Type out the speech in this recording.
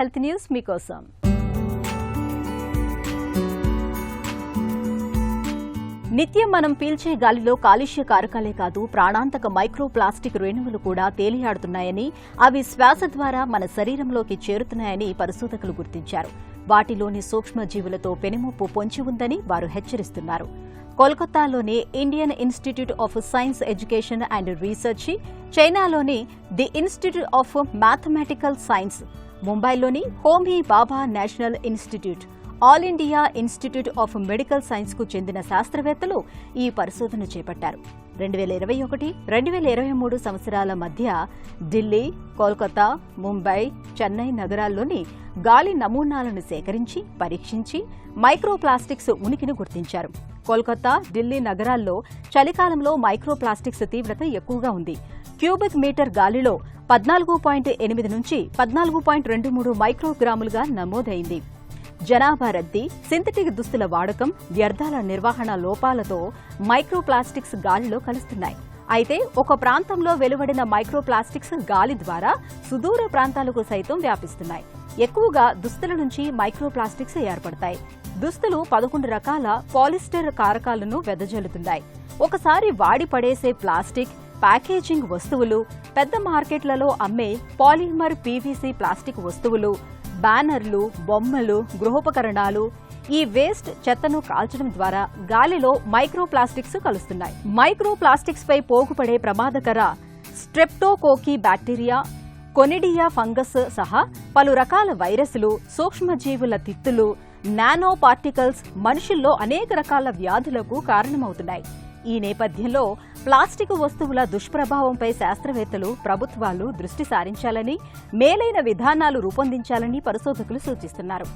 Health news మీకోసం. నిత్యం మనం పీల్చే గాలిలో కాలుష్య కారకాలే కాదు, ప్రాణాంతక మైక్రో ప్లాస్టిక్ రేణువులు కూడా తేలియాడుతున్నాయని, అవి శ్వాస ద్వారా మన శరీరంలోకి చేరుతున్నాయని పరిశోధకులు గుర్తించారు. వాటిలోని సూక్ష్మజీవులతో పెనుముప్పు పొంచి ఉందని వారు హెచ్చరిస్తున్నారు. కోల్కతాలోని Indian Institute of Science Education and Research, చైనాలోని the Institute of Mathematical Science, ముంబైలోని Homi Bhabha National Institute, All India Institute of Medical Science కు చెందిన శాస్త్రవేత్తలు ఈ పరిశోధన చేపట్టారు. 2021-2023 సంవత్సరాల మధ్య ఢిల్లీ, కోల్కతా, ముంబై, చెన్నై నగరాల్లోని గాలి నమూనాలను సేకరించి పరీక్షించి మైక్రోప్లాస్టిక్స్ ఉనికిని గుర్తించారు. కోల్కతా, ఢిల్లీ నగరాల్లో చలికాలంలో మైక్రోప్లాస్టిక్స్ తీవ్రత ఎక్కువగా ఉంది. క్యూబిక్ మీటర్ గాలిలో 14.8 నుంచి 14.23 మైక్రోగ్రాములుగా నమోదైంది. జనాభా రద్దీ, సింథటిక్ దుస్తుల వాడకం, వ్యర్థాల నిర్వహణ లోపాలతో మైక్రోప్లాస్టిక్స్ గాలిలో కలుస్తున్నాయి. అయితే ఒక ప్రాంతంలో వెలువడిన మైక్రోప్లాస్టిక్స్ గాలి ద్వారా సుదూర ప్రాంతాలకు సైతం వ్యాపిస్తున్నాయి. ఎక్కువగా దుస్తుల నుంచి మైక్రోప్లాస్టిక్స్ ఏర్పడతాయి. దుస్తులు 11 రకాల పాలిస్టర్ కారకాలను వెదజల్లుతున్నాయి. ఒకసారి వాడి పడేసే ప్లాస్టిక్, ప్యాకేజింగ్ వస్తువులు, పెద్ద మార్కెట్లలో అమ్మే పాలిమర్ పీవీసీ ప్లాస్టిక్ వస్తువులు, బ్యానర్లు, బొమ్మలు, గృహోపకరణాలు, ఈ వేస్ట్ చెత్తను కాల్చడం ద్వారా గాలిలో మైక్రోప్లాస్టిక్స్ కలుస్తున్నాయి. మైక్రోప్లాస్టిక్స్ పై పోగుపడే ప్రమాదకర స్ట్రెప్టోకోకి బ్యాక్టీరియా, కొనిడియా ఫంగస్ సహా పలు రకాల వైరస్లు, సూక్ష్మజీవుల తిత్తులు, నానో పార్టికల్స్ మనుషుల్లో అనేక రకాల వ్యాధులకు కారణమవుతున్నాయి. ఈ నేపథ్యంలో ప్లాస్టిక్ వస్తువుల దుష్ప్రభావంపై శాస్త్రవేత్తలు, ప్రభుత్వాలు దృష్టి సారించాలని, మేలైన విధానాలు రూపొందించాలని పరిశోధకులు సూచిస్తున్నారు.